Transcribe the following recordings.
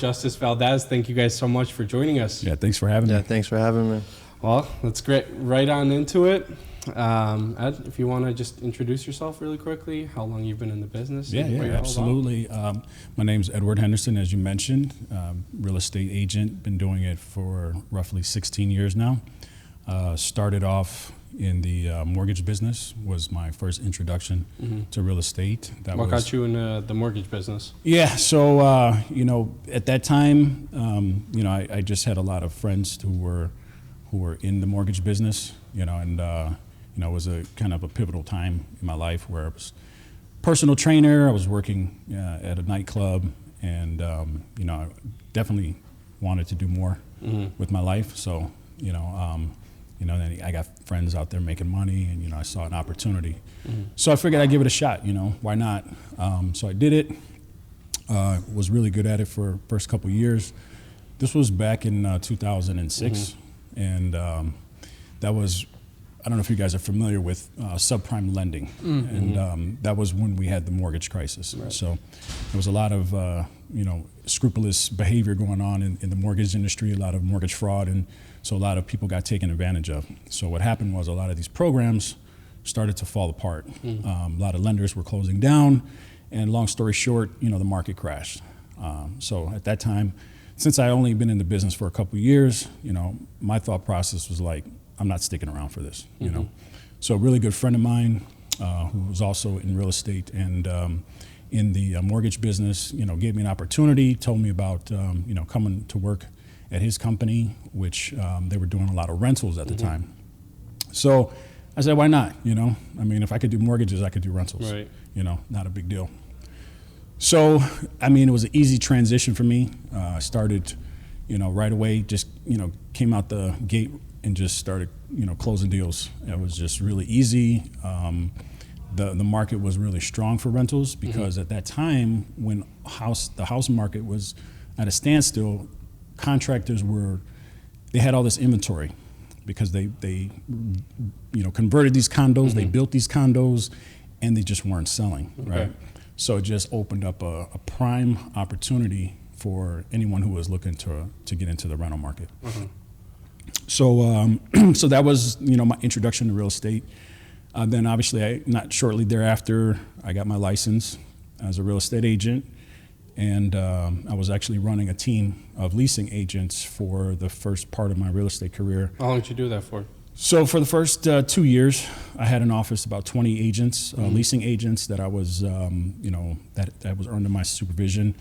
Justice Valdez, thank you guys so much for joining us. Yeah, thanks for having me. Yeah, thanks for having me. Well, let's get right on into it. Ed, if you want to just introduce yourself really quickly, how long you've been in the business? Yeah, and what you're all about. absolutely. My name's Edward Henderson, as you mentioned, real estate agent. Been doing it for roughly 16 years now. Started off in the mortgage business, was my first introduction to real estate. What got you in the mortgage business? Yeah, so at that time, I just had a lot of friends who were in the mortgage business, and it was a kind of a pivotal time in my life where I was personal trainer. I was working at a nightclub, and I definitely wanted to do more with my life. So then I got friends out there making money, and I saw an opportunity. So I figured I'd give it a shot. Why not? So I did it. Was really good at it for first couple years. This was back in 2006, and that was, I don't know if you guys are familiar with subprime lending, and that was when we had the mortgage crisis. Right. So there was a lot of scrupulous behavior going on in the mortgage industry, a lot of mortgage fraud, and so a lot of people got taken advantage of. So what happened was a lot of these programs started to fall apart. A lot of lenders were closing down, and long story short, the market crashed. So at that time, since I only been in the business for a couple of years, my thought process was like, I'm not sticking around for this, So a really good friend of mine who was also in real estate and in the mortgage business, gave me an opportunity, told me about, coming to work at his company, which they were doing a lot of rentals at the time. So I said, why not? If I could do mortgages, I could do rentals, right. Not a big deal. So, it was an easy transition for me. I started, right away, just, came out the gate and just started, closing deals. It was just really easy. The market was really strong for rentals because at that time, when the house market was at a standstill, contractors they had all this inventory because they converted these condos, they built these condos, and they just weren't selling, right? So it just opened up a prime opportunity for anyone who was looking to get into the rental market. So so that was my introduction to real estate. Then obviously not shortly thereafter, I got my license as a real estate agent, and I was actually running a team of leasing agents for the first part of my real estate career. How long did you do that for? So for the first 2 years, I had an office, about 20 agents, leasing agents that I was, that was under my supervision.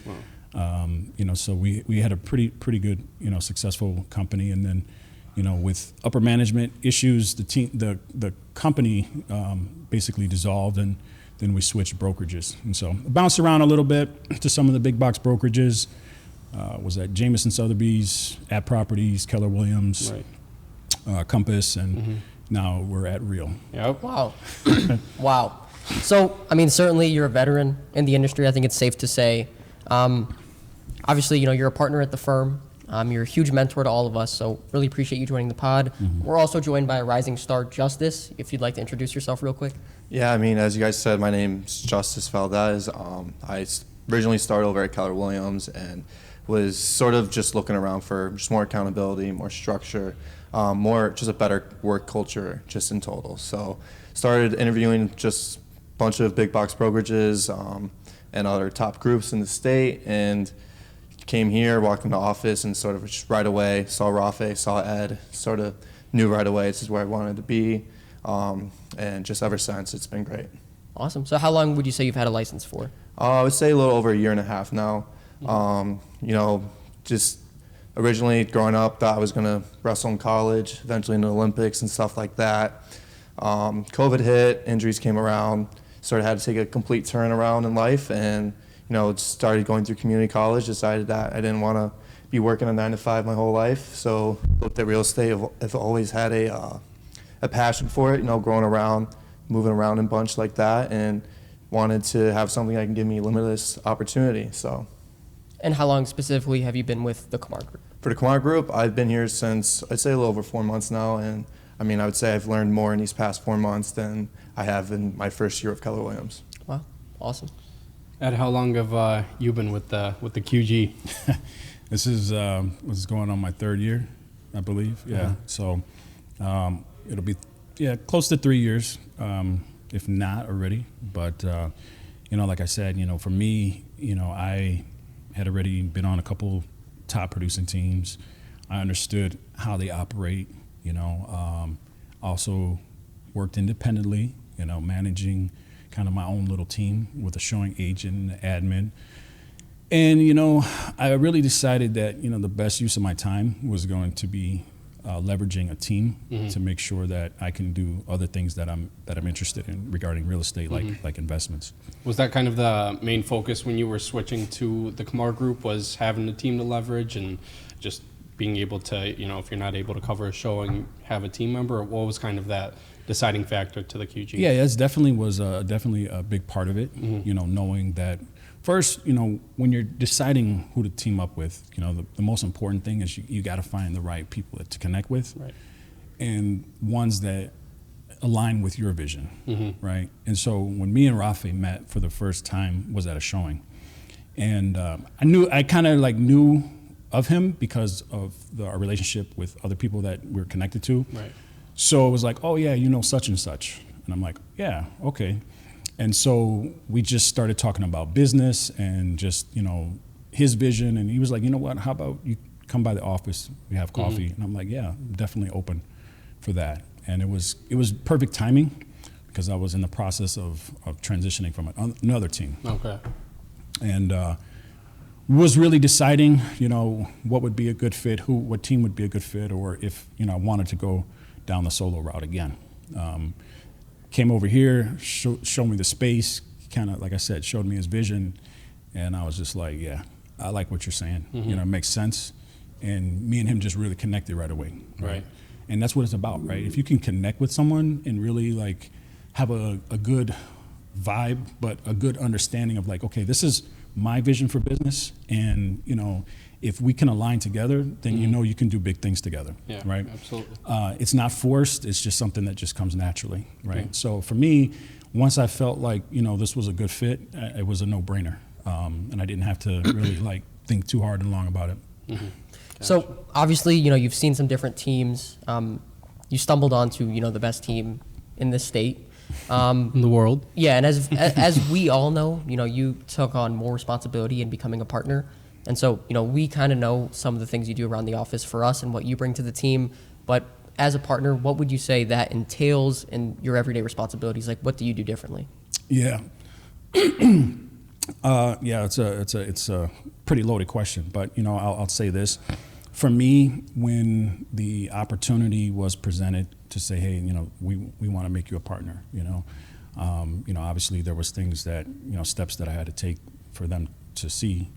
Wow. So we had a pretty good, successful company, and then, with upper management issues, the company basically dissolved, and then we switched brokerages. And so I bounced around a little bit to some of the big box brokerages. Was at Jameson Sotheby's, at Properties, Keller Williams, right. Compass, and now we're at Real. Yep. Wow. Wow. So, certainly you're a veteran in the industry. I think it's safe to say. Obviously, you're a partner at the firm. You're a huge mentor to all of us, so really appreciate you joining the pod. We're also joined by a rising star, Justice, if you'd like to introduce yourself real quick. Yeah, as you guys said, my name's Justice Valdez. I originally started over at Keller Williams and was sort of just looking around for just more accountability, more structure, more just a better work culture just in total. So started interviewing just a bunch of big box brokerages and other top groups in the state, and came here, walked in the office, and sort of just right away saw Rafe, saw Ed, sort of knew right away this is where I wanted to be, and just ever since it's been great. Awesome. So how long would you say you've had a license for? I would say a little over a year and a half now. Just originally growing up, thought I was going to wrestle in college, eventually in the Olympics and stuff like that. COVID hit, injuries came around, sort of had to take a complete turnaround in life, and started going through community college, decided that I didn't want to be working a 9-to-5 my whole life, so looked at real estate. I've always had a passion for it, growing around, moving around in a bunch like that, and wanted to have something that can give me limitless opportunity. So. And how long specifically have you been with the Qamar Group? For the Qamar Group, I've been here since, I'd say a little over 4 months now, and I would say I've learned more in these past 4 months than I have in my first year of Keller Williams. Wow, awesome. Ed, how long have you been with the QG? This is what's going on my 3rd year, I believe. Yeah. So it'll be close to 3 years, if not already. But like I said, for me, I had already been on a couple top producing teams. I understood how they operate. Also worked independently. Managing kind of my own little team with a showing agent and admin. And, I really decided that, the best use of my time was going to be leveraging a team to make sure that I can do other things that I'm interested in regarding real estate, like investments. Was that kind of the main focus when you were switching to the Qamar Group, was having a team to leverage and just being able to, if you're not able to cover a showing, have a team member? Or what was kind of that deciding factor to the QG? Yeah, that's definitely a big part of it, knowing that first, when you're deciding who to team up with, the most important thing is you got to find the right people to connect with, right, and ones that align with your vision, right? And so when me and Rafe met for the first time was at a showing, and I kind of knew of him because of our relationship with other people that we're connected to. Right. So it was like, oh yeah, such and such, and I'm like, yeah, okay. And so we just started talking about business and just, his vision. And he was like, you know what, how about you come by the office, we have coffee. And I'm like, yeah, I'm definitely open for that. And it was perfect timing because I was in the process of transitioning from another team. Okay. And was really deciding, what would be a good fit, what team would be a good fit, or if, I wanted to go down the solo route again. Came over here, showed me the space, kind of, like I said, showed me his vision, and I was just like, yeah, I like what you're saying. It makes sense. And me and him just really connected right away. Right. And that's what it's about, right? If you can connect with someone and really have a good vibe, but a good understanding of okay, this is my vision for business, and if we can align together, then you can do big things together. Yeah, right? Absolutely. It's not forced, it's just something that just comes naturally, right? Okay. So for me, once I felt this was a good fit, it was a no-brainer. And I didn't have to really think too hard and long about it. Gotcha. So obviously, you've seen some different teams. You stumbled onto, the best team in the state. In the world. Yeah, and as we all know, you took on more responsibility in becoming a partner. And so, we kind of know some of the things you do around the office for us and what you bring to the team. But as a partner, what would you say that entails in your everyday responsibilities? What do you do differently? Yeah. It's a pretty loaded question, but I'll say this. For me, when the opportunity was presented to say, hey, we want to make you a partner, obviously there was things that, steps that I had to take for them to see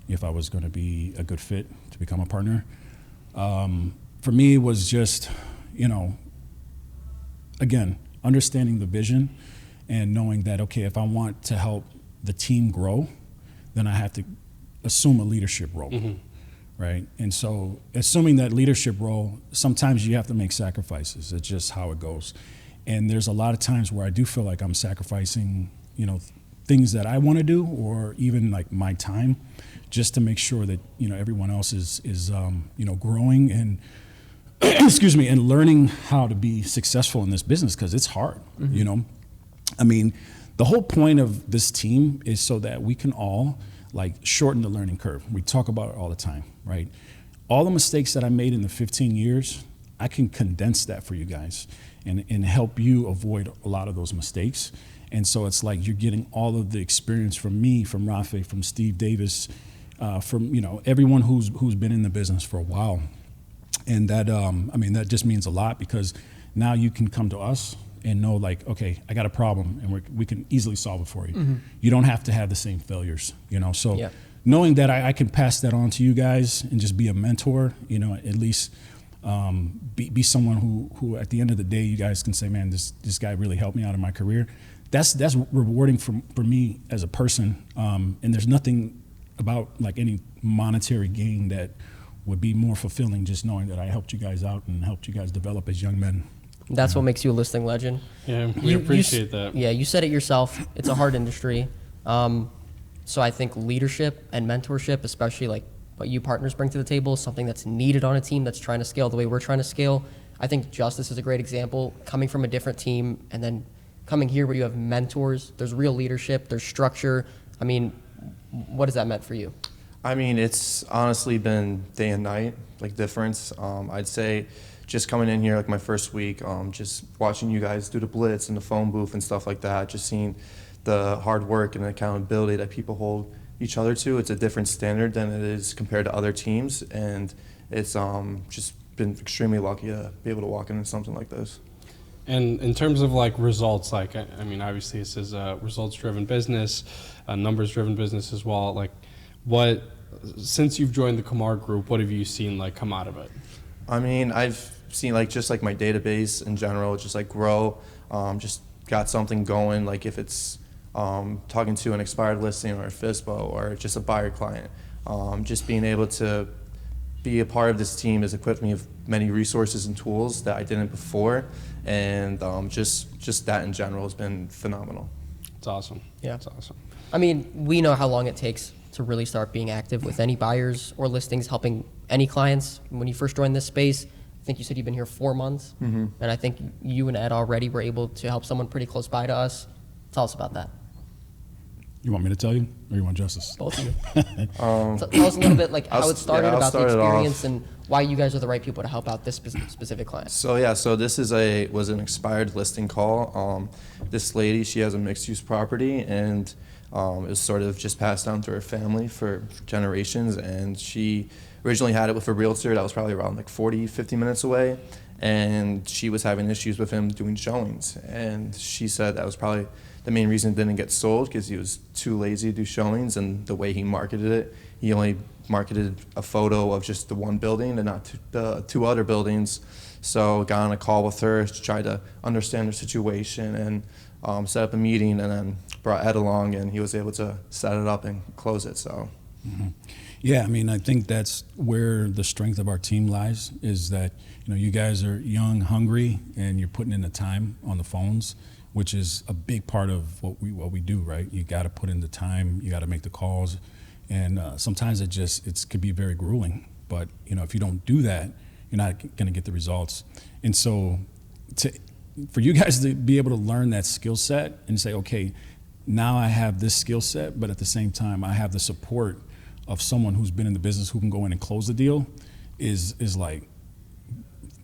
if I was going to be a good fit to become a partner. For me, it was just, again, understanding the vision and knowing that, okay, if I want to help the team grow, then I have to assume a leadership role, right? And so assuming that leadership role, sometimes you have to make sacrifices. It's just how it goes. And there's a lot of times where I do feel like I'm sacrificing, things that I want to do, or even my time, just to make sure that everyone else is growing and excuse me, and learning how to be successful in this business, because it's hard. I mean, the whole point of this team is so that we can all shorten the learning curve. We talk about it all the time, right? All the mistakes that I made in the 15 years, I can condense that for you guys and help you avoid a lot of those mistakes. And so it's you're getting all of the experience from me, from Rafe, from Steve Davis, from everyone who's been in the business for a while. And that that just means a lot, because now you can come to us and know okay, I got a problem and we can easily solve it for you. You don't have to have the same failures, so yeah. Knowing that I can pass that on to you guys and just be a mentor, at least be someone who at the end of the day you guys can say, man, this guy really helped me out in my career. That's rewarding for me as a person, and there's nothing about any monetary gain that would be more fulfilling, just knowing that I helped you guys out and helped you guys develop as young men. That's what makes you a listing legend. Yeah, we appreciate that. Yeah, you said it yourself. It's a hard industry. So I think leadership and mentorship, especially what you partners bring to the table is something that's needed on a team that's trying to scale the way we're trying to scale. I think Justice is a great example, coming from a different team and then coming here where you have mentors, there's real leadership, there's structure. I mean, what has that meant for you? I mean, it's honestly been day and night, like difference. I'd say just coming in here like my first week, just watching you guys do the blitz and the phone booth and stuff like that, just seeing the hard work and accountability that people hold each other to. It's a different standard than it is compared to other teams, and it's just been extremely lucky to be able to walk into something like this. And in terms of like results, like, I mean, obviously this is a results-driven business, a numbers-driven business as well. Like, what, since you've joined the Qamar Group, what have you seen like come out of it? I mean, I've seen like just like my database in general, just like grow, just got something going. Like if it's talking to an expired listing or a FISBO or just a buyer client, just being able to be a part of this team has equipped me with many resources and tools that I didn't before, and just that in general has been phenomenal. It's awesome. Yeah. It's awesome. I mean, we know how long it takes to really start being active with any buyers or listings, helping any clients. When you first joined this space, I think you said you've been here 4 months, and I think you and Ed already were able to help someone pretty close by to us. Tell us about that. You want me to tell you, or you want Justice? Both of you. Tell us a little bit like how it started, I'll about the start it experience, off. and why you guys are the right people to help out this specific client. So yeah, so this is was an expired listing call. This lady, she has a mixed-use property, and it was sort of just passed down to her family for generations, and she originally had it with a realtor that was probably around like 40, 50 minutes away, and she was having issues with him doing showings, and she said that was probably the main reason it didn't get sold, because he was too lazy to do showings, and the way he marketed it, he only marketed a photo of just the one building and not the two other buildings. So got on a call with her to try to understand her situation, and set up a meeting, and then brought Ed along, and he was able to set it up and close it. So Yeah, I mean, I think that's where the strength of our team lies, is that, you know, you guys are young, hungry, and you're putting in the time on the phones, which is a big part of what we do, right? You got to put in the time, you got to make the calls, and sometimes it could be very grueling. But you know, if you don't do that, you're not going to get the results. And so, for you guys to be able to learn that skill set and say, okay, now I have this skill set, but at the same time, I have the support of someone who's been in the business who can go in and close the deal, is like,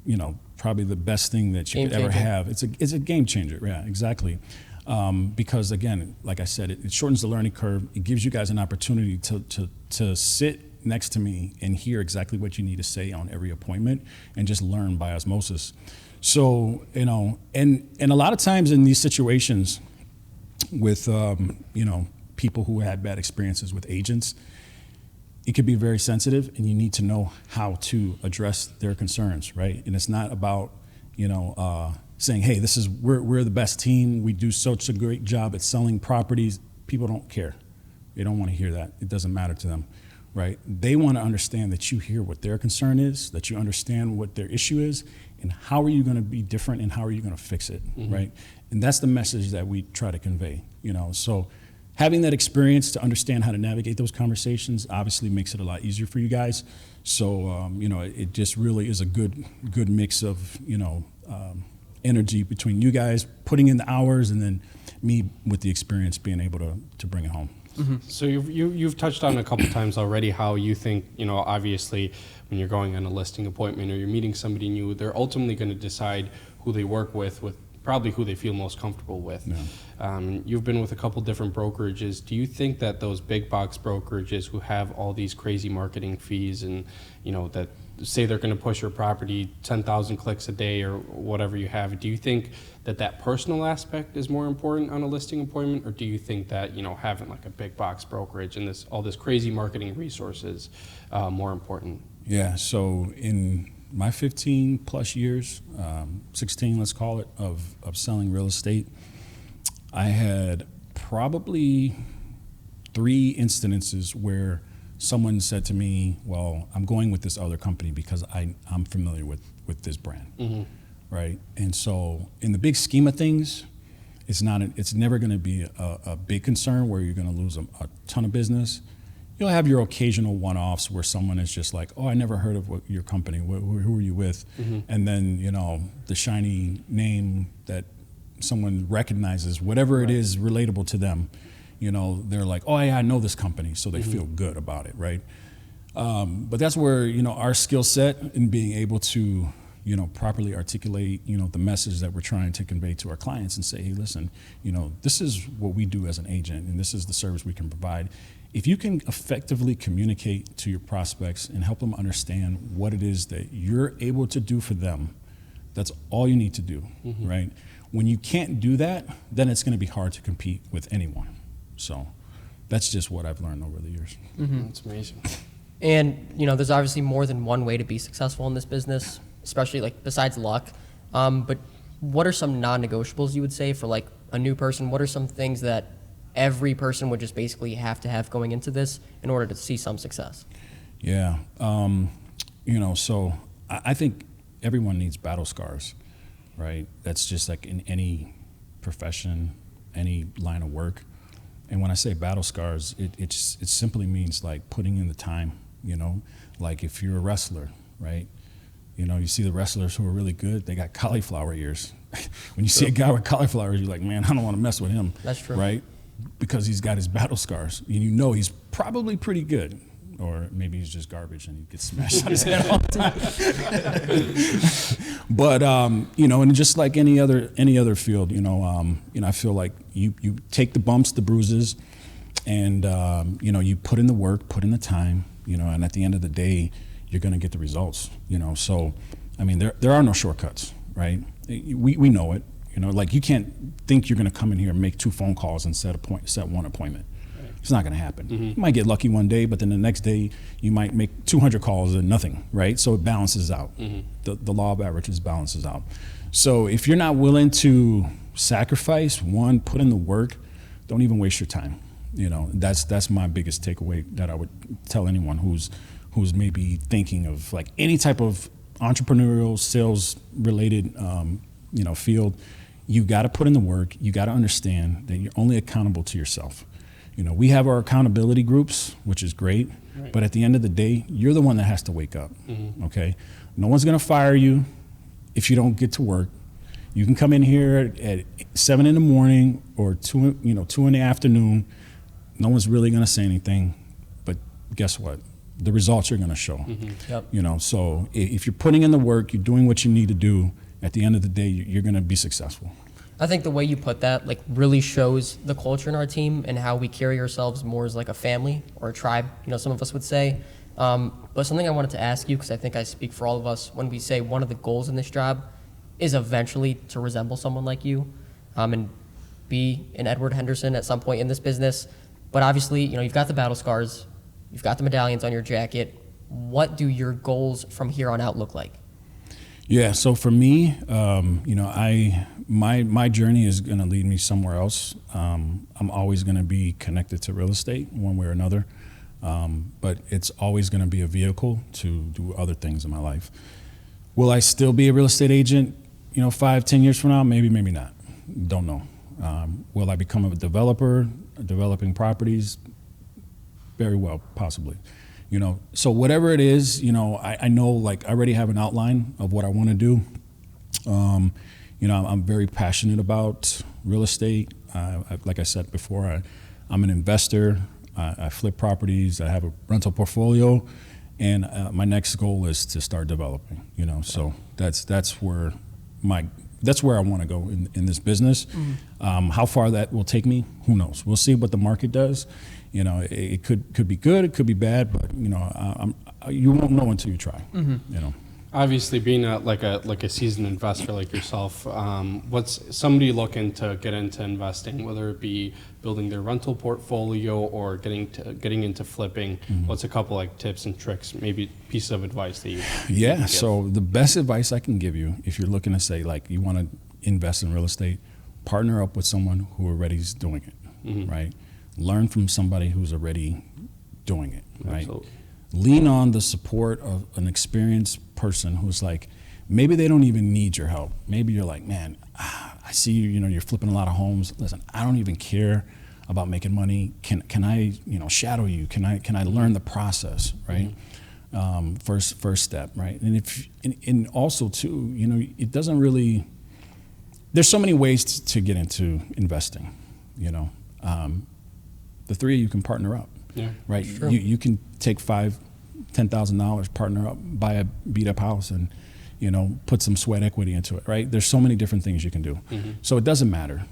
you know, probably the best thing that you could ever have. It's a game changer. Yeah, exactly. Because again, like I said, it shortens the learning curve. It gives you guys an opportunity to sit next to me and hear exactly what you need to say on every appointment, and just learn by osmosis. So, you know, and a lot of times in these situations with, you know, people who had bad experiences with agents, it could be very sensitive, and you need to know how to address their concerns, right? And it's not about, you know, saying, hey, we're the best team, we do such a great job at selling properties. People don't care. They don't want to hear that. It doesn't matter to them, right? They want to understand that you hear what their concern is, that you understand what their issue is, and how are you going to be different, and how are you going to fix it, right? And that's the message that we try to convey, you know. So having that experience to understand how to navigate those conversations obviously makes it a lot easier for you guys. So, you know, it just really is a good mix of, you know, energy between you guys putting in the hours, and then me with the experience being able to bring it home. So you've touched on a couple times already how you think, you know, obviously when you're going on a listing appointment or you're meeting somebody new, they're ultimately going to decide who they work with probably who they feel most comfortable with. Yeah. You've been with a couple different brokerages. Do you think that those big box brokerages who have all these crazy marketing fees, and, you know, that say they're going to push your property 10,000 clicks a day or whatever you have, do you think that personal aspect is more important on a listing appointment, or do you think that, you know, having like a big box brokerage and all this crazy marketing resources more important? Yeah, so in my 15 plus years, 16 let's call it, of selling real estate, I had probably 3 incidences where someone said to me, well, I'm going with this other company because I'm familiar with this brand, right? And so in the big scheme of things, it's never gonna be a big concern where you're gonna lose a ton of business. you'll have your occasional one-offs where someone is just like, oh, I never heard of your company. Who are you with? And then, the shiny name that someone recognizes, whatever it is relatable to them, they're like, oh, yeah, I know this company. So they feel good about it, right? But that's where, our skill set in being able to, properly articulate, the message that we're trying to convey to our clients and say, hey, listen, this is what we do as an agent and this is the service we can provide. If you can effectively communicate to your prospects and help them understand what it is that you're able to do for them, that's all you need to do, right? When you can't do that, then it's going to be hard to compete with anyone. So that's just what I've learned over the years. That's amazing. And, there's obviously more than one way to be successful in this business, especially besides luck. But what are some non-negotiables you would say for a new person? What are some things that every person would just basically have to have going into this in order to see some success? Yeah. So I think everyone needs battle scars, right? That's just like in any profession, any line of work. And when I say battle scars, it simply means like putting in the time, like if you're a wrestler, right? You see the wrestlers who are really good, they got cauliflower ears. When you see a guy with cauliflower ears, you're like, man, I don't want to mess with him. That's true. Right? Because he's got his battle scars. And he's probably pretty good. Or maybe he's just garbage and he gets smashed on his head all the time. But, and just like any other field, I feel like you take the bumps, the bruises, and, you put in the work, put in the time, and at the end of the day, you're going to get the results, So, I mean, there are no shortcuts, right? We know it. You can't think you're going to come in here and make 2 phone calls and set 1 appointment. Right. It's not going to happen. You might get lucky one day, but then the next day you might make 200 calls and nothing, right? So it balances out. The law of averages balances out. So if you're not willing to sacrifice, put in the work, don't even waste your time. That's my biggest takeaway that I would tell anyone who's maybe thinking of any type of entrepreneurial, sales related, field. You got to put in the work. You got to understand that you're only accountable to yourself. We have our accountability groups, which is great, right. But at the end of the day, you're the one that has to wake up. Okay, no one's gonna fire you if you don't get to work. You can come in here at 7 in the morning or 2 in the afternoon. No one's really gonna say anything, but guess what? The results are gonna show. Yep. So if you're putting in the work, you're doing what you need to do. At the end of the day, you're going to be successful. I think the way you put that really shows the culture in our team and how we carry ourselves more as like a family or a tribe, some of us would say. But something I wanted to ask you, because I think I speak for all of us, when we say one of the goals in this job is eventually to resemble someone like you and be an Edward Henderson at some point in this business. But obviously, you've got the battle scars, you've got the medallions on your jacket. What do your goals from here on out look like? Yeah, so for me, my journey is going to lead me somewhere else. I'm always going to be connected to real estate one way or another, but it's always going to be a vehicle to do other things in my life. Will I still be a real estate agent, 5-10 years from now? Maybe, maybe not. Don't know. Will I become a developer, developing properties? Very well, possibly. So whatever it is, I know I already have an outline of what I want to do. I'm very passionate about real estate. Like I said before, I'm an investor. I flip properties. I have a rental portfolio, and my next goal is to start developing. So that's where I want to go in this business. How far that will take me, who knows? We'll see what the market does. It could be good, it could be bad, but you won't know until you try. Obviously, being a seasoned investor like yourself, what's somebody looking to get into investing, whether it be building their rental portfolio or getting into flipping? What's a couple tips and tricks, maybe pieces of advice that you? Yeah. So the best advice I can give you, if you're looking to say you want to invest in real estate, partner up with someone who already is doing it, right? Learn from somebody who's already doing it, right? Absolutely. Lean on the support of an experienced person who's maybe they don't even need your help. Maybe you're man, I see you, you're flipping a lot of homes. Listen, I don't even care. about making money. Can I, shadow you? Can I learn the process, right? First step, right? And also too, it doesn't really. There's so many ways to get into investing, the three of you can partner up, right? You can take $10,000, partner up, buy a beat up house, and put some sweat equity into it, right? There's so many different things you can do. So it doesn't matter.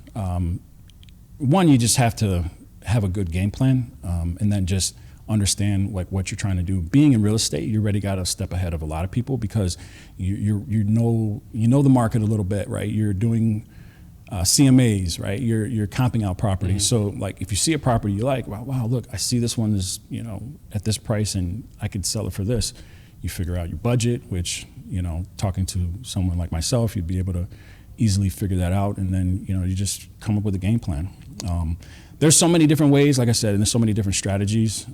One, you just have to have a good game plan, and then just understand what you're trying to do. Being in real estate, you already got a step ahead of a lot of people because you know the market a little bit, right? You're doing CMAs, right? You're comping out properties. So like if you see a property you like, wow, look, I see this one is at this price and I could sell it for this. You figure out your budget, which talking to someone like myself, you'd be able to easily figure that out, and then you just come up with a game plan. There's so many different ways, like I said, and there's so many different strategies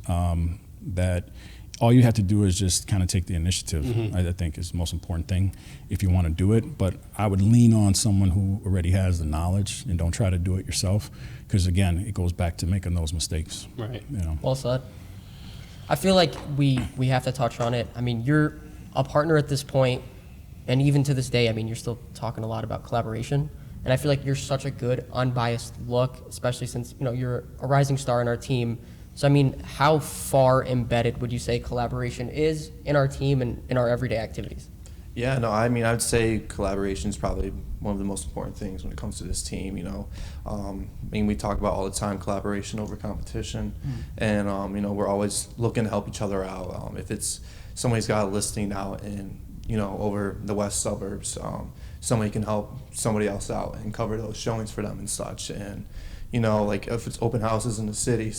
that all you have to do is just kind of take the initiative. I think is the most important thing if you want to do it. But I would lean on someone who already has the knowledge, and don't try to do it yourself, because again, it goes back to making those mistakes. Right. Well said. I feel like we have to touch on it. I mean, you're a partner at this point, and even to this day, I mean, you're still talking a lot about collaboration. And I feel like you're such a good, unbiased look, especially since you're a rising star in our team. So I mean, how far embedded would you say collaboration is in our team and in our everyday activities? Yeah, no, I mean, I would say collaboration is probably one of the most important things when it comes to this team. I mean, we talk about all the time collaboration over competition, and we're always looking to help each other out. If it's somebody's got a listing out in over the west suburbs, somebody can help somebody else out and cover those showings for them and such. And like if it's open houses in the city,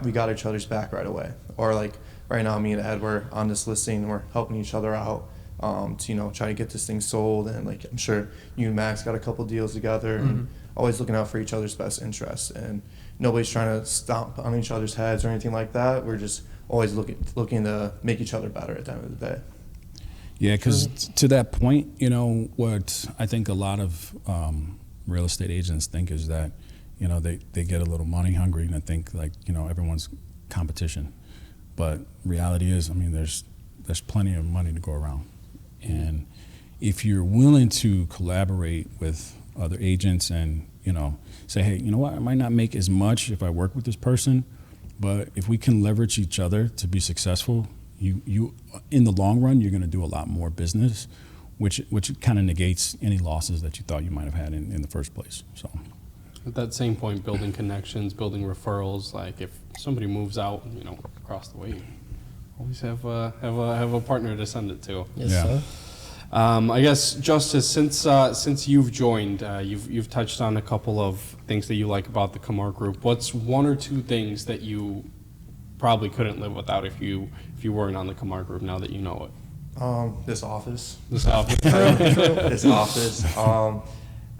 we got each other's back right away. Or like right now, me and Ed were on this listing, and we're helping each other out to try to get this thing sold. And like I'm sure you and Max got a couple deals together, and always looking out for each other's best interests. And nobody's trying to stomp on each other's heads or anything like that. We're just always looking to make each other better at the end of the day. Yeah, because to that point, what I think a lot of real estate agents think is that, they get a little money hungry, and I think like, everyone's competition. But reality is, I mean, there's plenty of money to go around. And if you're willing to collaborate with other agents and, say, hey, you know what, I might not make as much if I work with this person, but if we can leverage each other to be successful, you in the long run, you're going to do a lot more business, which kind of negates any losses that you thought you might have had in the first place. So, at that same point, building connections, building referrals. Like if somebody moves out, across the way, always have a partner to send it to. Yes, sir. I guess, Justice, since you've joined, you've touched on a couple of things that you like about the Qamar Group. What's one or two things that you probably couldn't live without if you weren't on the Qamar Group, now that you know it? This office. This office. This office.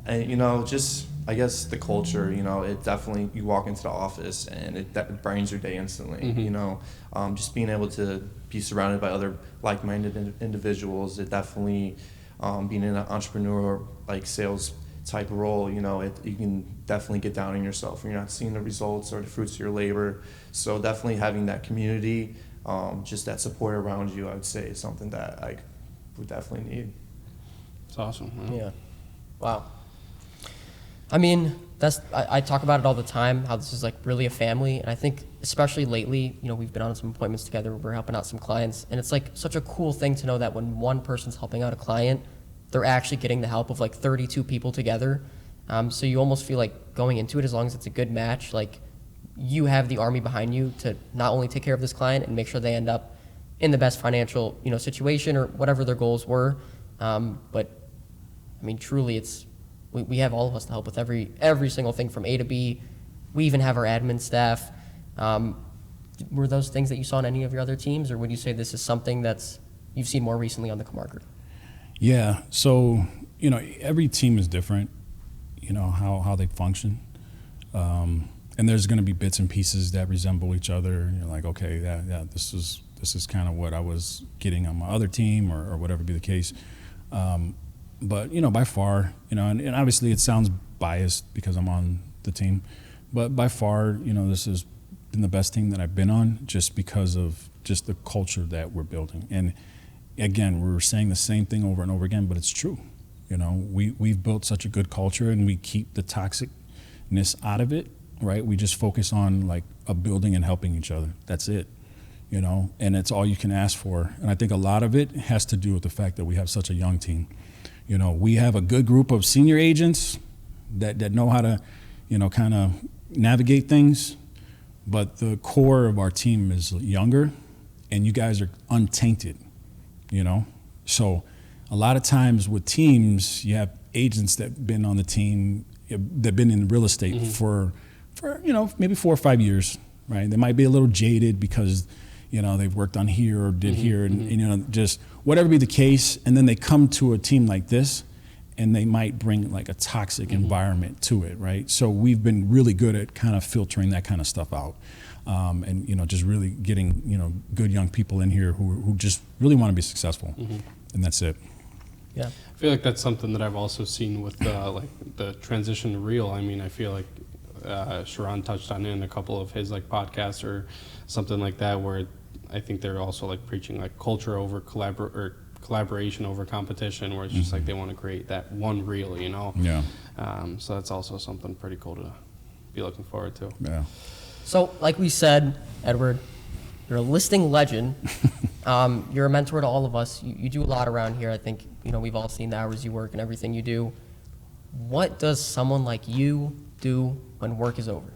And just I guess the culture. It definitely, you walk into the office and it brightens your day instantly. Just being able to be surrounded by other like-minded individuals. It definitely, being in an entrepreneur like sales type of role, you can definitely get down on yourself when you're not seeing the results or the fruits of your labor. So definitely having that community, just that support around you, I would say, is something that I would definitely need. It's awesome. Yeah. Wow. I mean, I talk about it all the time, how this is like really a family. And I think especially lately, we've been on some appointments together, we're helping out some clients. And it's like such a cool thing to know that when one person's helping out a client, they're actually getting the help of like 32 people together. So you almost feel like going into it, as long as it's a good match, like you have the army behind you to not only take care of this client and make sure they end up in the best financial, situation or whatever their goals were. But I mean, truly, we have all of us to help with every single thing from A to B. We even have our admin staff. Were those things that you saw in any of your other teams, or would you say this is something that's you've seen more recently on the Qamar Group? Yeah, so every team is different, how they function, and there's going to be bits and pieces that resemble each other. And you're like, okay, yeah, this is kind of what I was getting on my other team, or whatever be the case. But by far, and obviously it sounds biased because I'm on the team, But by far, this has been the best team that I've been on, just because of just the culture that we're building. And again, we're saying the same thing over and over again, but it's true. We've built such a good culture, and we keep the toxicness out of it, right? We just focus on like a building and helping each other. That's it, and it's all you can ask for. And I think a lot of it has to do with the fact that we have such a young team. We have a good group of senior agents that know how to, kind of navigate things, but the core of our team is younger, and you guys are untainted, So a lot of times with teams, you have agents that have been on the team, that been in real estate for maybe 4 or 5 years, right? They might be a little jaded because, they've worked on here or did here, and just whatever be the case, and then they come to a team like this, and they might bring like a toxic environment to it, right? So we've been really good at kind of filtering that kind of stuff out, and just really getting good young people in here who just really want to be successful, and that's it. Yeah, I feel like that's something that I've also seen with like the transition to real. I mean, I feel like Sharon touched on it in a couple of his like podcasts or something like that, where I think they're also like preaching like culture over collaboration over competition, where it's just like they want to create that one reel, Yeah. So that's also something pretty cool to be looking forward to. Yeah. so like we said, Edward, you're a listing legend. You're a mentor to all of us. You do a lot around here. I think we've all seen the hours you work and everything you do. What does someone like you do when work is over?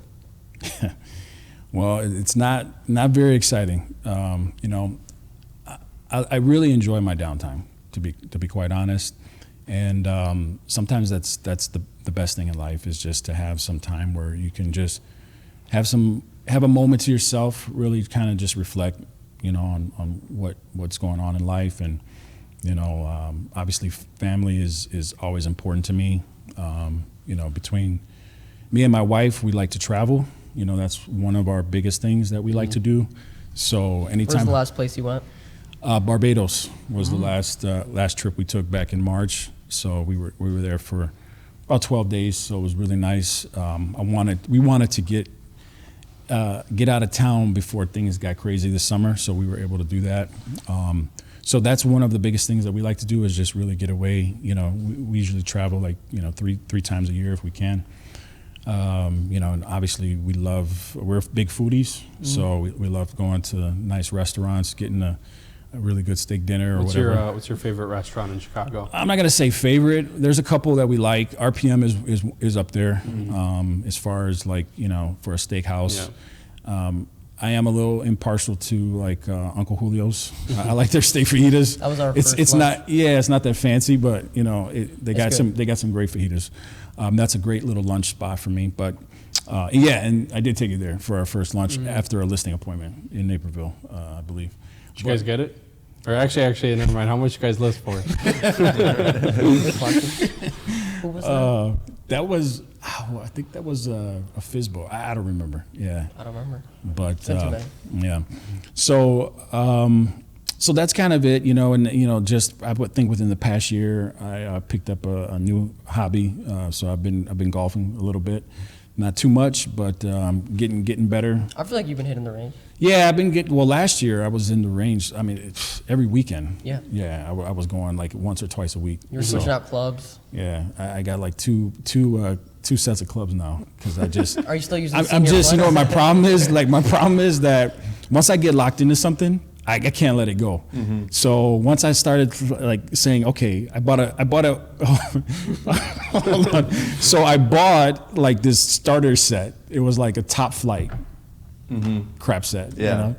Well, it's not very exciting. I really enjoy my downtime, to be quite honest, and sometimes that's the best thing in life, is just to have some time where you can just have a moment to yourself, really kind of just reflect, on what's going on in life, and obviously family is always important to me. Between me and my wife, we like to travel. That's one of our biggest things that we like to do. So anytime. Where's the last place you went? Barbados was the last trip we took back in March. So we were there for about 12 days. So it was really nice. We wanted to get out of town before things got crazy this summer. So we were able to do that. So that's one of the biggest things that we like to do, is just really get away. We usually travel like three times a year if we can. And obviously we're big foodies, so we love going to nice restaurants, getting a really good steak dinner or whatever. What's your favorite restaurant in Chicago? I'm not gonna say favorite. There's a couple that we like. RPM is up there, as far as like for a steakhouse. Yeah. I am a little impartial to like Uncle Julio's. I like their steak fajitas. That was our It's first not it's not that fancy, but they got good. some great fajitas. That's a great little lunch spot for me. But and I did take you there for our first lunch after a listing appointment in Naperville, I believe. Did you guys get it? Or actually, never mind. How much you guys list for? Who was that? That was, I think that was a FISBO. I don't remember. Yeah. I don't remember. But Cincinnati. So so that's kind of it, and just I would think within the past year I picked up a new hobby. So I've been golfing a little bit, not too much, but getting better. I feel like you've been hitting the range. Yeah, I've been last year I was in the range. I mean, every weekend. Yeah. Yeah, I was going like once or twice a week. You were switching out clubs. Yeah, I got like two sets of clubs now, because I just. Are you still using? I'm just, what my problem is. Like, my problem is that once I get locked into something, I can't let it go. Mm-hmm. So once I started like saying, okay, I bought a hold on. So I bought like this starter set. It was like a Top Flight crap set. Yeah.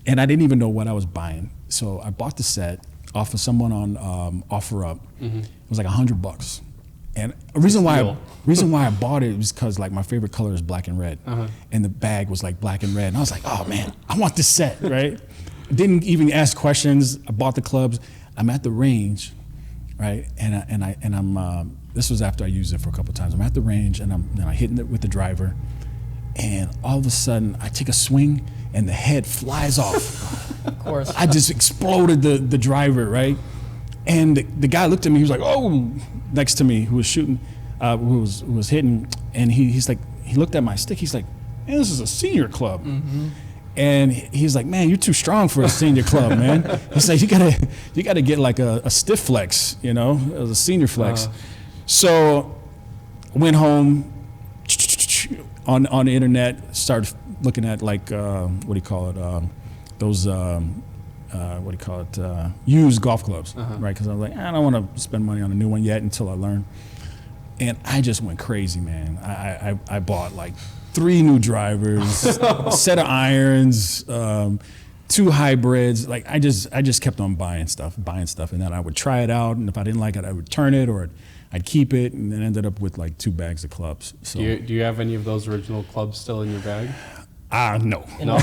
And I didn't even know what I was buying. So I bought the set off of someone on OfferUp. Mm-hmm. It was like $100. And the reason why I bought it was because like my favorite color is black and red, and the bag was like black and red, and I was like, oh man, I want this set, right? Didn't even ask questions. I bought the clubs. I'm at the range, right? And I'm this was after I used it for a couple of times. I'm at the range, and I'm hitting it with the driver, and all of a sudden I take a swing, and the head flies off. Of course. I just exploded the driver, right? And the guy looked at me. He was like, "Oh!" Next to me, who was shooting, who was hitting, and he's like, he looked at my stick. He's like, man, this is a senior club. And he's like, man, you're too strong for a senior club, man. He's like, you gotta get like a stiff flex, you know, a senior flex. So went home on the internet, started looking at like what do you call it? Those used golf clubs, right? Because I was like, I don't want to spend money on a new one yet until I learn. And I just went crazy, man. I bought like 3 new drivers, a set of irons, 2 hybrids. Like I just kept on buying stuff, and then I would try it out, and if I didn't like it, I would return it or I'd keep it, and then ended up with like 2 bags of clubs. So Do you have any of those original clubs still in your bag? No. No.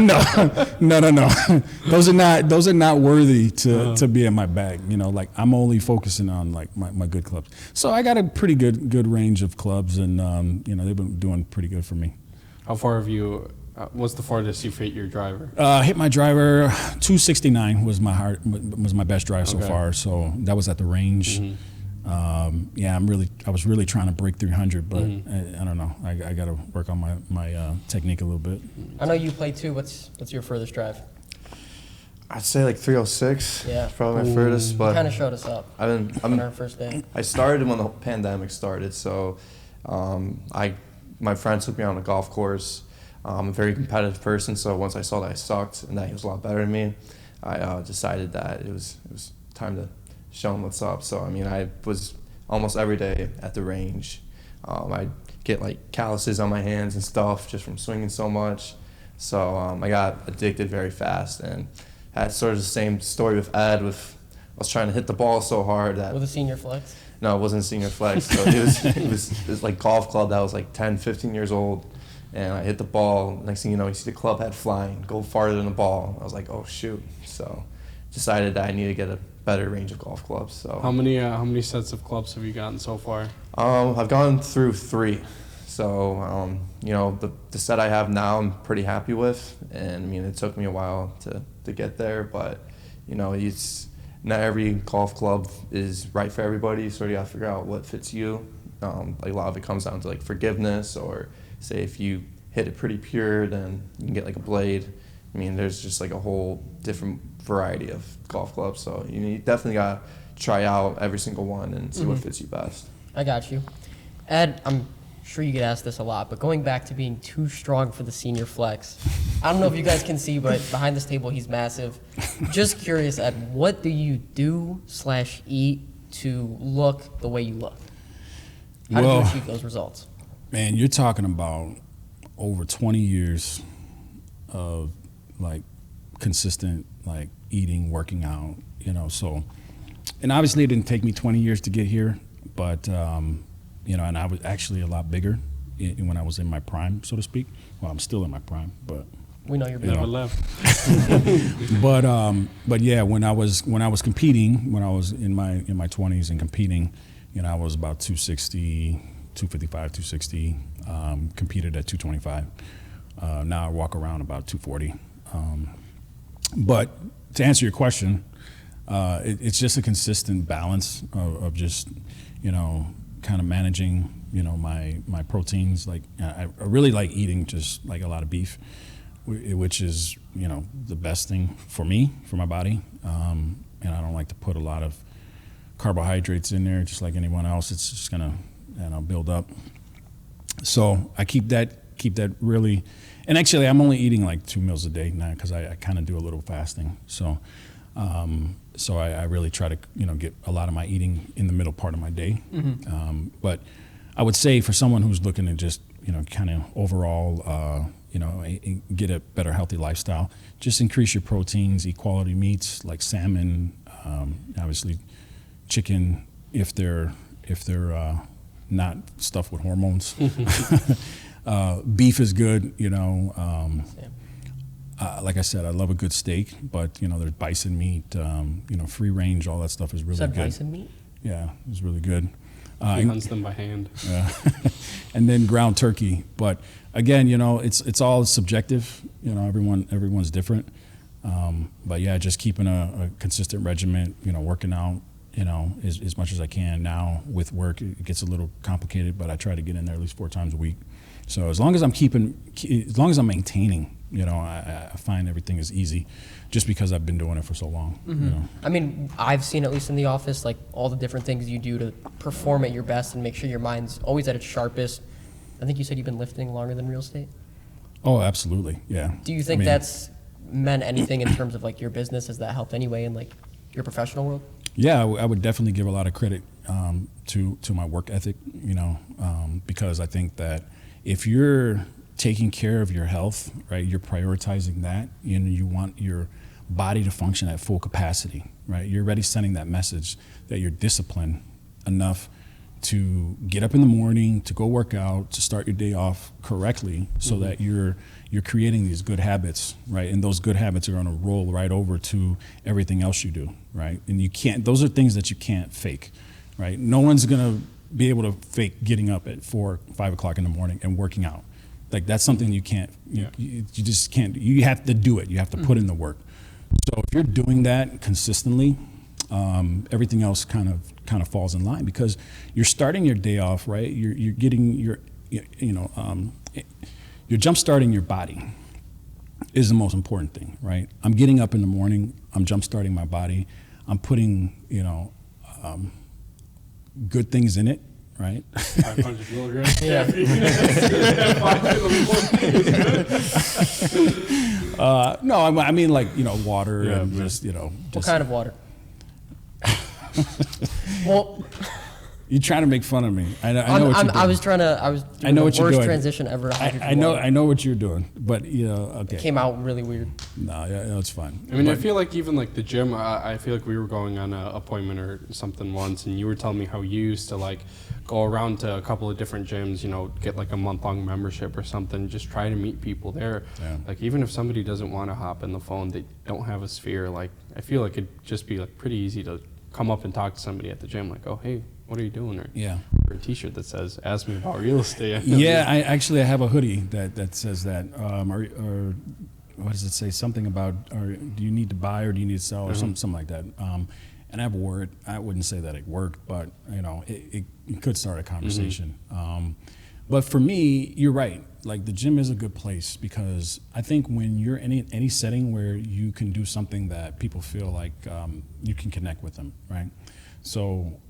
No. Those are not worthy to be in my bag. You know, like I'm only focusing on like my good clubs. So I got a pretty good range of clubs, and you know, they've been doing pretty good for me. How far have you? What's the farthest you've hit your driver? Hit my driver 269 was my best drive so Okay. far. So that was at the range. Yeah, I was really trying to break 300, but I don't know. I got to work on my technique a little bit. I know you play too. What's your furthest drive? I'd say like 306. Yeah. Probably my furthest, but Kind of showed us up on our first day. I started when the pandemic started, so my friend took me on a golf course. I'm a very competitive person, so once I saw that I sucked and that he was a lot better than me, I decided that it was time to show him what's up. So I mean, I was almost every day at the range. I'd get like calluses on my hands and stuff just from swinging so much. So I got addicted very fast, and had sort of the same story with Ed. I was trying to hit the ball so hard that With a senior flex? no, it wasn't senior flex. So it was like golf club that was like 10, 15 years old, and I hit the ball. Next thing you know, you see the club head flying, go farther than the ball. I was like, oh shoot! So decided that I need to get a better range of golf clubs. So How many sets of clubs have you gotten so far? I've gone through 3. So you know, the set I have now I'm pretty happy with, and I mean it took me a while to get there, but you know, it's not every golf club is right for everybody, so you gotta figure out what fits you. Like a lot of it comes down to like forgiveness, or say if you hit it pretty pure, then you can get like a blade. I mean, there's just like a whole different variety of golf clubs, so you definitely gotta try out every single one and see what fits you best. I got you. Ed, I'm sure you get asked this a lot, but going back to being too strong for the senior flex, I don't know if you guys can see, but behind this table, he's massive. Just curious, Ed, what do you do/eat to look the way you look? How did you achieve those results? Man, you're talking about over 20 years of like consistent like eating, working out, you know. So, and obviously it didn't take me 20 years to get here, but you know, and I was actually a lot bigger when I was in my prime, so to speak. Well, I'm still in my prime, but We know you're big. Never left. but yeah, when I was competing, when I was in my 20s and competing, you know, I was about 260, 255, 260. Competed at 225. Now I walk around about 240. But to answer your question, it's just a consistent balance of just, you know, kind of managing, you know, my proteins. Like I really like eating just like a lot of beef, which is, you know, the best thing for me, for my body. And I don't like to put a lot of carbohydrates in there, just like anyone else. It's just gonna, you know, build up. So I keep that really, and actually I'm only eating like 2 meals a day now because I kind of do a little fasting. So I really try to, you know, get a lot of my eating in the middle part of my day. But I would say for someone who's looking to just, you know, kind of overall, you know, get a better healthy lifestyle, just increase your proteins, eat quality meats like salmon, obviously chicken if they're not stuffed with hormones. Beef is good, you know. Like I said, I love a good steak, but you know, there's bison meat, you know, free range, all that stuff is really Is that good. bison meat? Yeah, it's really good. He hunts them by hand. And then ground turkey. But again, you know, it's all subjective. You know, everyone's different. But yeah, just keeping a consistent regimen, you know, working out, you know, as much as I can. Now with work, it gets a little complicated, but I try to get in there at least 4 times a week. So as long as I'm maintaining, you know, I find everything is easy, just because I've been doing it for so long. You know. I mean, I've seen, at least in the office, like all the different things you do to perform at your best and make sure your mind's always at its sharpest. I think you said you've been lifting longer than real estate. Oh, absolutely, yeah. Do you think I mean, that's meant anything in terms of like your business? Has that helped anyway in like your professional world? Yeah, I would definitely give a lot of credit to my work ethic, you know, because I think that if you're taking care of your health, right, you're prioritizing that, and you want your body to function at full capacity, right? You're already sending that message that you're disciplined enough to get up in the morning, to go work out, to start your day off correctly, so that you're creating these good habits, right? And those good habits are going to roll right over to everything else you do, right? And you can't; those are things that you can't fake, right? No one's going to be able to fake getting up at 4, 5 o'clock in the morning and working out. Like that's something you can't. You just can't. You have to do it. You have to put in the work. So if you're doing that consistently, everything else kind of falls in line, because you're starting your day off right. You're getting you're jump starting your body is the most important thing, right? I'm getting up in the morning. I'm jump starting my body. I'm putting good things in it, right? 500 milligrams. Yeah. No, I mean like water and but- just What kind of water? Well, You're trying to make fun of me. I know what you're doing. I was doing I know the what you're worst doing. transition ever. I know what you're doing, but okay. Came out really weird. No, yeah, it's fine. I mean, I feel like even like the gym, I feel like we were going on an appointment or something once, and you were telling me how you used to like go around to a couple of different gyms, get like a month-long membership or something, just try to meet people there. Yeah. Like even if somebody doesn't want to hop in the phone, they don't have a sphere, like I feel like it'd just be like pretty easy to come up and talk to somebody at the gym, like, oh, hey, what are you doing? Or, Yeah. or a t-shirt that says, ask me about real estate. Yeah, I have a hoodie that says that. Or what does it say? Something about, or do you need to buy or do you need to sell or something like that. And I have a word. I wouldn't say that it worked, but it could start a conversation. But for me, you're right. Like the gym is a good place because I think when you're in any setting where you can do something that people feel like you can connect with them, right? So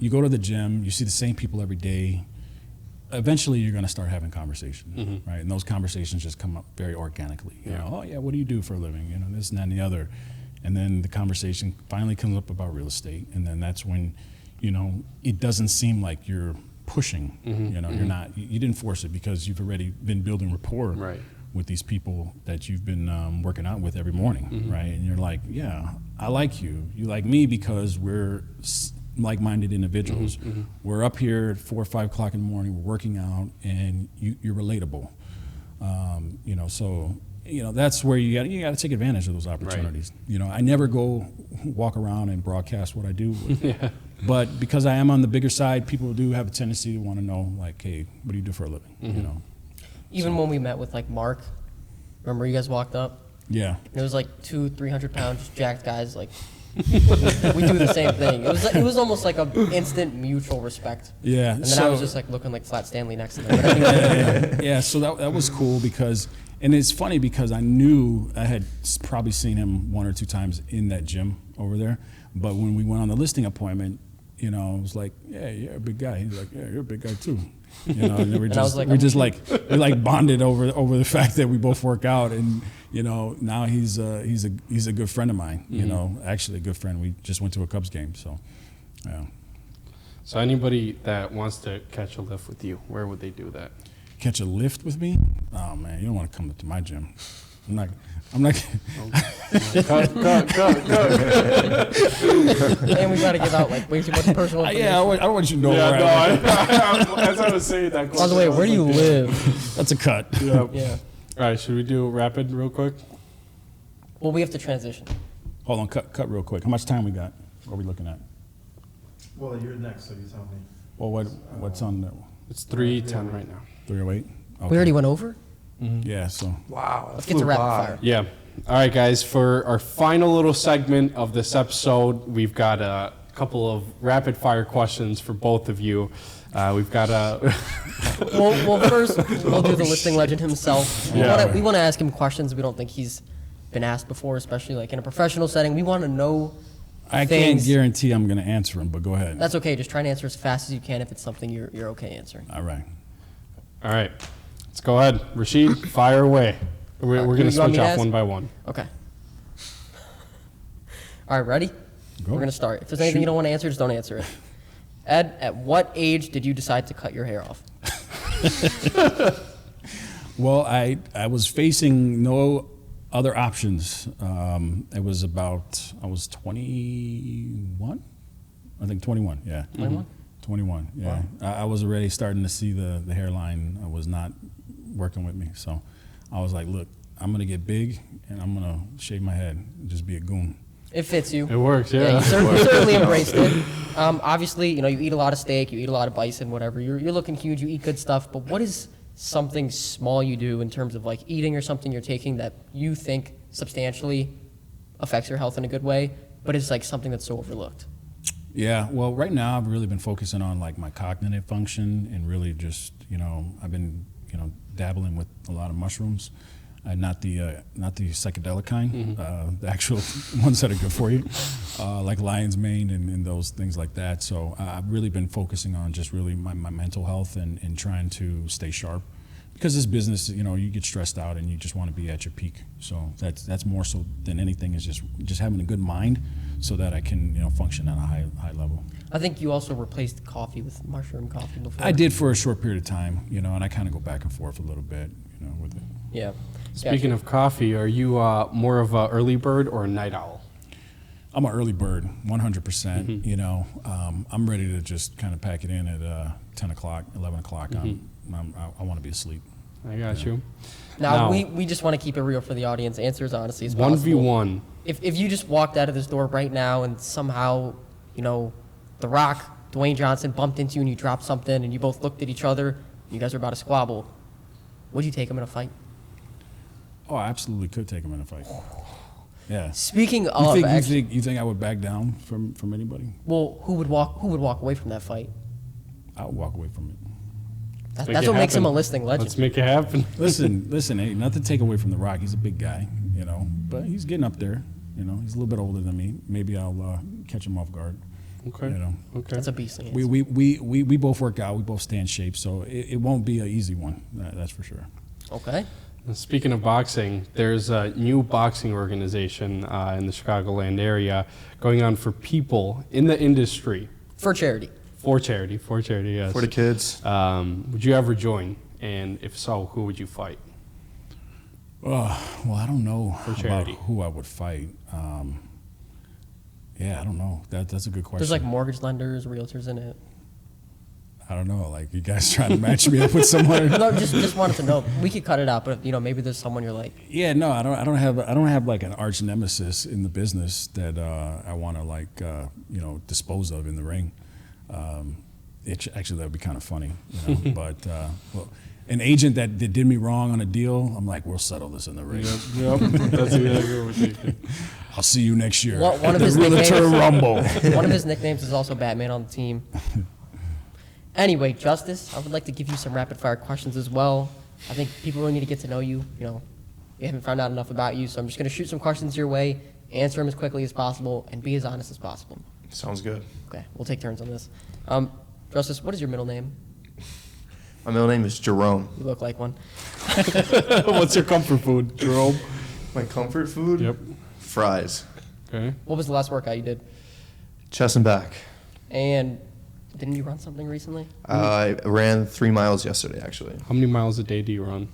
you go to the gym, you see the same people every day. Eventually, you're going to start having conversation, right? And those conversations just come up very organically. Oh yeah, what do you do for a living? This and that and the other. And then the conversation finally comes up about real estate, and then that's when, it doesn't seem like you're pushing. You're not. You didn't force it because you've already been building rapport with these people that you've been working out with every morning, right? And you're like, yeah, I like you. You like me because we're like-minded individuals. We're up here at 4 or 5 o'clock in the morning. We're working out, and you're relatable. So that's where you got to take advantage of those opportunities. I never go walk around and broadcast what I do, but because I am on the bigger side, people do have a tendency to want to know, like, hey, what do you do for a living? Even when we met with like Mark, remember you guys walked up? Yeah. And it was like 200-300 pounds, just jacked guys. Like we do the same thing. It was almost like a instant mutual respect. Yeah. And then I was just like looking like Flat Stanley next to them. But anyway. Yeah. So that was cool because, and it's funny because I knew I had probably seen him 1 or 2 times in that gym over there, but when we went on the listing appointment, I was like, yeah, you're a big guy. He's like, yeah, you're a big guy too. And then we just bonded over the fact that we both work out, and now he's a good friend of mine. Actually a good friend. We just went to a Cubs game, so yeah. So anybody that wants to catch a lift with you, where would they do that? Catch a lift with me? Oh man, you don't want to come to my gym. I'm not. Cut. And we gotta give out like way too much personal information. Yeah, I want you to know where As I was saying that question. By the way, where do you live? That's a cut. Yeah. All right, should we do rapid real quick? Well, we have to transition. Hold on, cut real quick. How much time we got? What are we looking at? Well, you're next, so you tell me. Well, what's on there? It's 3:10 right now. 3:08? Okay. We already went over? Yeah, so. Wow. Let's get to rapid fire. Yeah. All right, guys. For our final little segment of this episode, we've got couple of rapid fire questions for both of you. We've got a. Well, first we'll do the listing legend himself. Yeah. We want to ask him questions we don't think he's been asked before, especially like in a professional setting. We want to know. I things. can't guarantee I'm going to answer them, but go ahead. That's okay. Just try and answer as fast as you can if it's something you're okay answering. All right. All right, let's go ahead. Rashid, fire away. We're going to you want switch me to off ask? one by one. Okay. All right, ready? Go. We're going to start. If there's anything you don't want to answer, just don't answer it. Ed, at what age did you decide to cut your hair off? Well, I was facing no other options. It was about, I was 21? I think 21, yeah. 21? 21, yeah. I was already starting to see the hairline was not working with me. So I was like, look, I'm going to get big and I'm going to shave my head and just be a goon. It fits you. It works, yeah. You certainly embraced it. Obviously, you eat a lot of steak, you eat a lot of bison, whatever. You're looking huge, you eat good stuff, but what is something small you do in terms of like eating or something you're taking that you think substantially affects your health in a good way, but it's like something that's so overlooked? Yeah, well, right now I've really been focusing on like my cognitive function and really just, I've been, dabbling with a lot of mushrooms. Not the psychedelic kind, the actual ones that are good for you, like lion's mane and those things like that. So I've really been focusing on just really my mental health and trying to stay sharp. Because this business, you get stressed out and you just want to be at your peak. So that's more so than anything is just having a good mind so that I can function at a high level. I think you also replaced coffee with mushroom coffee before. I did for a short period of time, and I kind of go back and forth a little bit, with it. Yeah. Speaking of coffee, are you more of an early bird or a night owl? I'm an early bird, 100%. I'm ready to just kind of pack it in at 10 o'clock, 11 o'clock. I want to be asleep. I got you. Now, we just want to keep it real for the audience. Answer as honestly as possible. 1v1. If you just walked out of this door right now and somehow, The Rock, Dwayne Johnson bumped into you and you dropped something and you both looked at each other, you guys are about to squabble, would you take him in a fight? Oh, I absolutely could take him in a fight. Yeah. Speaking of, you think I would back down from anybody? well, who would walk away from that fight? I would walk away from it. That's what makes him a listing legend. Let's make it happen. Listen, hey, not to take away from The Rock. He's a big guy, but he's getting up there. He's a little bit older than me. Maybe I'll catch him off guard. Okay. Okay. That's a beastly answer. We both work out. We both stay in shape, so it won't be an easy one. That's for sure. Okay. Speaking of boxing, there's a new boxing organization in the Chicagoland area going on for people in the industry. For charity. For charity, yes. For the kids. Would you ever join? And if so, who would you fight? Well, I don't know about charity. who I would fight. Yeah, I don't know. That's a good question. There's like mortgage lenders, realtors in it. I don't know. Like, you guys trying to match me up with someone? No, just wanted to know. We could cut it out, but maybe there's someone you're like. Yeah, no, I don't have like an arch nemesis in the business that I want to dispose of in the ring. Actually, that would be kind of funny, But well, an agent that did me wrong on a deal, I'm like, we'll settle this in the ring. Yep. That's exactly what we're thinking. I'll see you next year. One of his Realtor Rumble. One of his nicknames is also Batman on the team. Anyway, Justice, I would like to give you some rapid fire questions as well. I think people really need to get to know you. We haven't found out enough about you, so I'm just going to shoot some questions your way, answer them as quickly as possible, and be as honest as possible. Sounds good. Okay, we'll take turns on this. Justice, what is your middle name? My middle name is Jerome. You look like one. What's your comfort food, Jerome? My comfort food? Yep. Fries. Okay. What was the last workout you did? Chest and back. And didn't you run something recently? I ran 3 miles yesterday, actually. How many miles a day do you run?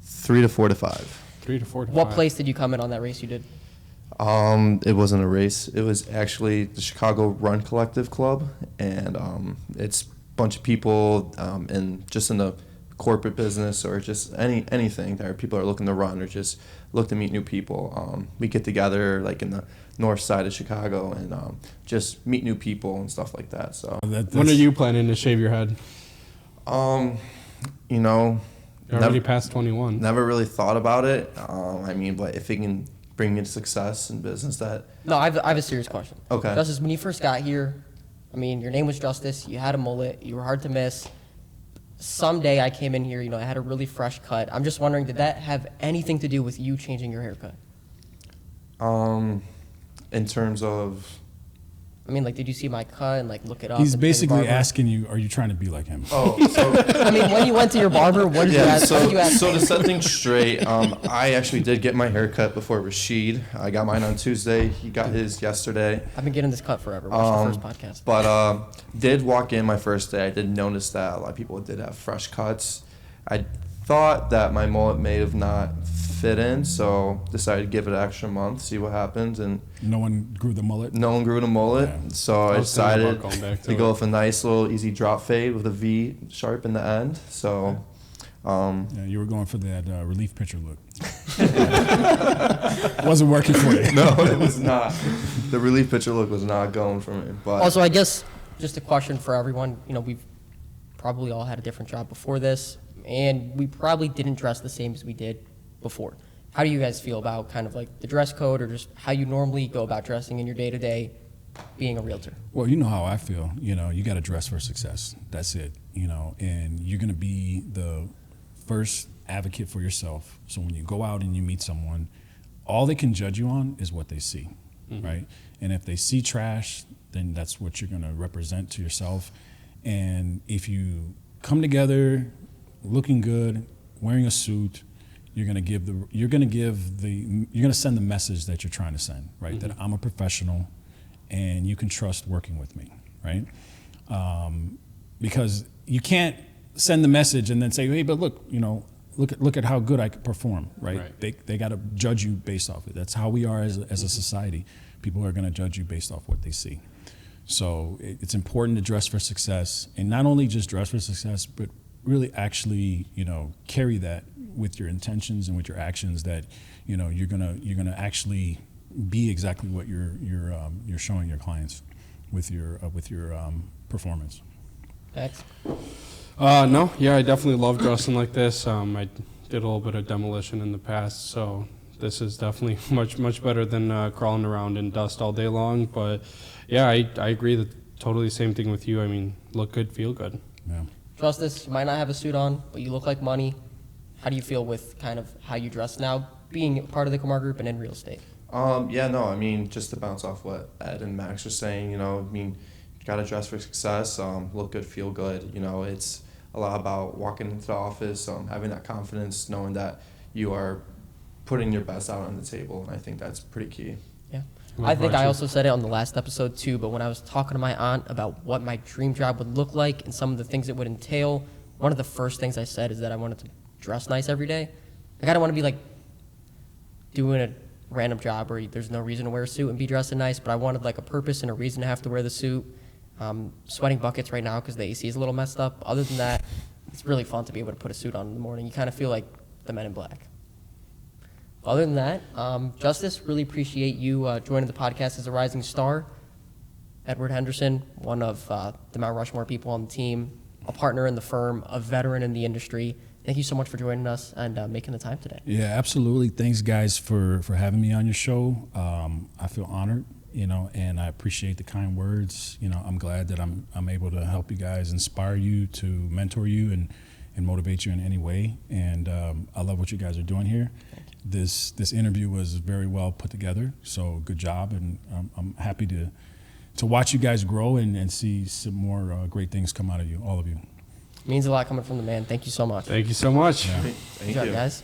3 to 4 to 5. 3 to 4 to 5. What place did you come in on that race you did? It wasn't a race. It was actually the Chicago Run Collective Club, and it's a bunch of people in the corporate business or just anything that people are looking to run or just look to meet new people. We get together like in the north side of Chicago and just meet new people and stuff like that. So when are you planning to shave your head? You're already past 21. Never really thought about it. But if it can bring me to success in business that No, I have a serious question. Okay. Justice, when you first got here, I mean, your name was Justice. You had a mullet. You were hard to miss. Someday I came in here, I had a really fresh cut. I'm just wondering, did that have anything to do with you changing your haircut? in terms of I mean, like, did you see my cut and, like, look it up? He's and tell your basically barber? asking you, are you trying to be like him? I mean, when you went to your barber, what did you yeah, ask? What did you ask? so to set things straight, I actually did get my hair cut before Rashid. I got mine on Tuesday. He got his yesterday. I've been getting this cut forever. Watch the first podcast. But did walk in my first day. I did notice that a lot of people did have fresh cuts. I thought that my mullet may have not fit in, so decided to give it an extra month, see what happens, and No one grew the mullet? no one grew the mullet. Yeah. So I I was thinking about decided going back to to go it. with a nice little easy drop fade with a V sharp in the end. So Yeah, you were going for that relief pitcher look. Wasn't working for you. no, it was not. The relief pitcher look was not going for me. But Also, I guess just a question for everyone. We've probably all had a different job before this, and we probably didn't dress the same as we did before. How do you guys feel about kind of like the dress code or just how you normally go about dressing in your day-to-day being a realtor? Well, you know how I feel. You got to dress for success. That's it. And you're going to be the first advocate for yourself. So when you go out and you meet someone, all they can judge you on is what they see, right? And if they see trash, then that's what you're going to represent to yourself. And if you come together looking good, wearing a suit, you're going to send the message that you're trying to send, right? That I'm a professional and you can trust working with me, right? Because you can't send the message and then say, hey, but look, look at how good I can perform, right? They got to judge you based off it. That's how we are as a society. People are going to judge you based off what they see. So it's important to dress for success, and not only just dress for success, but really actually, carry that with your intentions and with your actions. That you're gonna actually be exactly what you're showing your clients with your performance. Next. No, yeah, I definitely love dressing like this. I did a little bit of demolition in the past, so this is definitely much better than crawling around in dust all day long. But yeah, I agree that totally the same thing with you. I mean, look good, feel good. Yeah. Justice, you might not have a suit on, but you look like money. How do you feel with kind of how you dress now, being part of the Qamar Group and in real estate? I mean, just to bounce off what Ed and Max were saying, you gotta dress for success, look good, feel good. It's a lot about walking into the office, having that confidence, knowing that you are putting your best out on the table, and I think that's pretty key. Yeah. What I think about I you? also said it on the last episode too, but when I was talking to my aunt about what my dream job would look like and some of the things it would entail, one of the first things I said is that I wanted to dress nice every day. Like, I don't want to be like doing a random job where there's no reason to wear a suit and be dressing nice, but I wanted like a purpose and a reason to have to wear the suit. Sweating buckets right now because the AC is a little messed up. Other than that, it's really fun to be able to put a suit on in the morning. You kind of feel like the Men in Black. Other than that, Justice, really appreciate you joining the podcast as a rising star. Edward Henderson, one of the Mount Rushmore people on the team, a partner in the firm, a veteran in the industry. Thank you so much for joining us and making the time today. Yeah, absolutely. Thanks, guys, for having me on your show. I feel honored, and I appreciate the kind words. I'm glad that I'm able to help you guys, inspire you, to mentor you, and motivate you in any way. And I love what you guys are doing here. This interview was very well put together, so good job, and I'm happy to watch you guys grow and see some more great things come out of you, all of you. Means a lot coming from the man. Thank you so much. Thank you so much. Yeah. Thank Good job, you. guys.